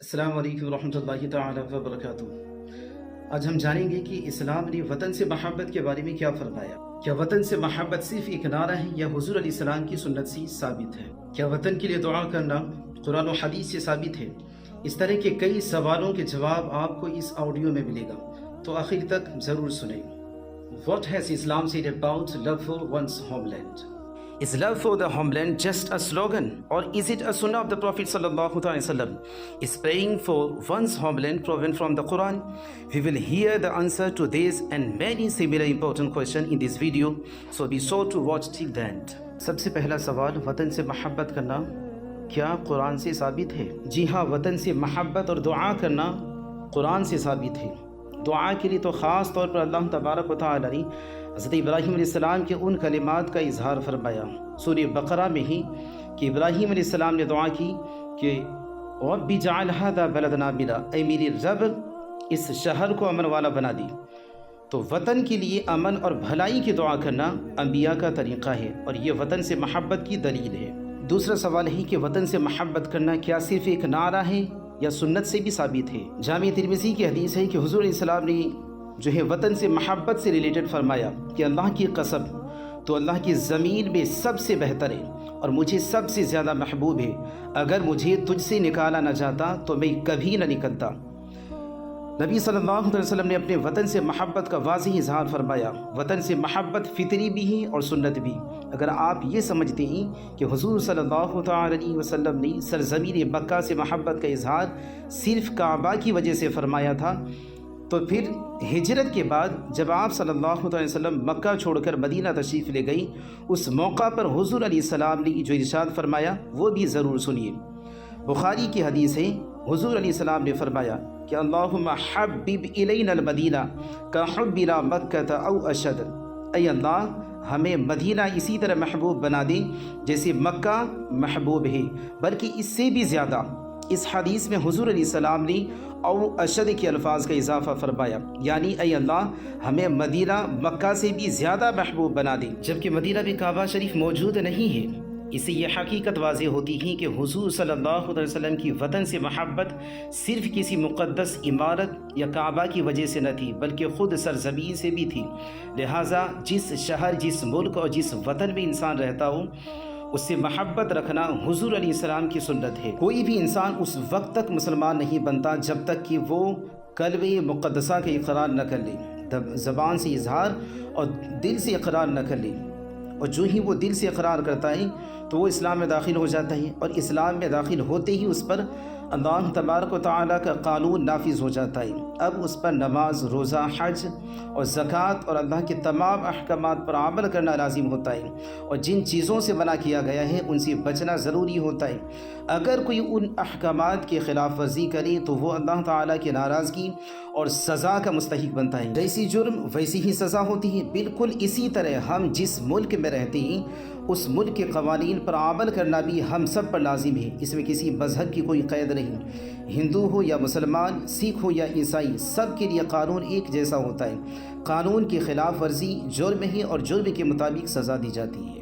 السلام علیکم ورحمۃ اللہ تعالی وبرکاتہ۔ آج ہم جانیں گے کہ اسلام نے وطن سے محبت کے بارے میں کیا فرمایا۔ کیا وطن سے محبت صرف ایک نعرہ ہے یا حضور علیہ السلام کی سنت سے ثابت ہے؟ کیا وطن کے لیے دعا کرنا قرآن و حدیث سے ثابت ہے؟ اس طرح کے کئی سوالوں کے جواب آپ کو اس آڈیو میں ملے گا، تو آخر تک ضرور سنیں۔ What has Islam said about love for one's homeland? Is love for the homeland just a slogan, or is it a sunnah of the Prophet sallallahu alaihi wasallam? Is praying for one's homeland proven from the Quran? We will hear the answer to this and many similar important questions in this video, so be sure to watch till the end. سب سے پہلا سوال، وطن سے محبت کرنا کیا قرآن سے ثابت ہے؟ جی ہاں، وطن سے محبت اور دعا کرنا قرآن سے ثابت ہے۔ دعا کے لیے تو خاص طور پر اللہ تبارک و تعالی نے حضرت ابراہیم علیہ السلام کے ان کلمات کا اظہار فرمایا سورہ بقرہ میں ہی، کہ ابراہیم علیہ السلام نے دعا کی کہ رب اجعل ھذا بلدنا آمنا، اے میرے رب اس شہر کو امن والا بنا دی۔ تو وطن کے لیے امن اور بھلائی کی دعا کرنا انبیاء کا طریقہ ہے، اور یہ وطن سے محبت کی دلیل ہے۔ دوسرا سوال ہے کہ وطن سے محبت کرنا کیا صرف ایک نعرہ ہے یا سنت سے بھی ثابت ہے؟ جامع ترمذی کی حدیث ہے کہ حضور علیہ السلام نے جو ہے وطن سے محبت سے ریلیٹڈ فرمایا کہ اللہ کی قسم، تو اللہ کی زمین میں سب سے بہتر ہے اور مجھے سب سے زیادہ محبوب ہے۔ اگر مجھے تجھ سے نکالا نہ جاتا تو میں کبھی نہ نکلتا۔ نبی صلی اللہ علیہ وسلم نے اپنے وطن سے محبت کا واضح اظہار فرمایا۔ وطن سے محبت فطری بھی ہے اور سنت بھی۔ اگر آپ یہ سمجھتے ہیں کہ حضور صلی اللہ علیہ وسلم نے سرزمین مکہ سے محبت کا اظہار صرف کعبہ کی وجہ سے فرمایا تھا، تو پھر ہجرت کے بعد جب آپ صلی اللہ علیہ وسلم مکہ چھوڑ کر مدینہ تشریف لے گئی، اس موقع پر حضور علیہ السلام نے جو ارشاد فرمایا وہ بھی ضرور سنیے۔ بخاری کی حدیث ہے، حضور علیہ السلام نے فرمایا کہ اللہم حبب الینا المدینہ کحبنا مکہ او اشد، اے اللہ ہمیں مدینہ اسی طرح محبوب بنا دے جیسے مکہ محبوب ہے، بلکہ اس سے بھی زیادہ۔ اس حدیث میں حضور علیہ السلام نے او اشد کے الفاظ کا اضافہ فرمایا، یعنی اے اللہ ہمیں مدینہ مکہ سے بھی زیادہ محبوب بنا دے، جبکہ مدینہ میں کعبہ شریف موجود نہیں ہے۔ اس سے یہ حقیقت واضح ہوتی ہے کہ حضور صلی اللہ علیہ وسلم کی وطن سے محبت صرف کسی مقدس عمارت یا کعبہ کی وجہ سے نہ تھی، بلکہ خود سرزمین سے بھی تھی۔ لہٰذا جس شہر، جس ملک اور جس وطن میں انسان رہتا ہو، اس سے محبت رکھنا حضور علیہ السلام کی سنت ہے۔ کوئی بھی انسان اس وقت تک مسلمان نہیں بنتا جب تک کہ وہ کلمہ مقدسہ کا اقرار نہ کر لے، زبان سے اظہار اور دل سے اقرار نہ کر لے، اور جو ہی وہ دل سے اقرار کرتا ہے تو وہ اسلام میں داخل ہو جاتا ہے، اور اسلام میں داخل ہوتے ہی اس پر اللہ تبارک و تعالیٰ کا قانون نافذ ہو جاتا ہے۔ اب اس پر نماز، روزہ، حج اور زکوٰۃ اور اللہ کے تمام احکامات پر عمل کرنا لازم ہوتا ہے، اور جن چیزوں سے منع کیا گیا ہے ان سے بچنا ضروری ہوتا ہے۔ اگر کوئی ان احکامات کی خلاف ورزی کرے تو وہ اللہ تعالیٰ کی ناراضگی اور سزا کا مستحق بنتا ہے۔ جیسی جرم ویسی ہی سزا ہوتی ہے۔ بالکل اسی طرح ہم جس ملک میں رہتے ہیں اس ملک کے قوانین پر عمل کرنا بھی ہم سب پر لازم ہے۔ اس میں کسی مذہب کی کوئی قید نہیں، ہندو ہو یا مسلمان، سکھ ہو یا عیسائی، سب کے لیے قانون ایک جیسا ہوتا ہے۔ قانون کی خلاف ورزی جرم ہے اور جرم کے مطابق سزا دی جاتی ہے۔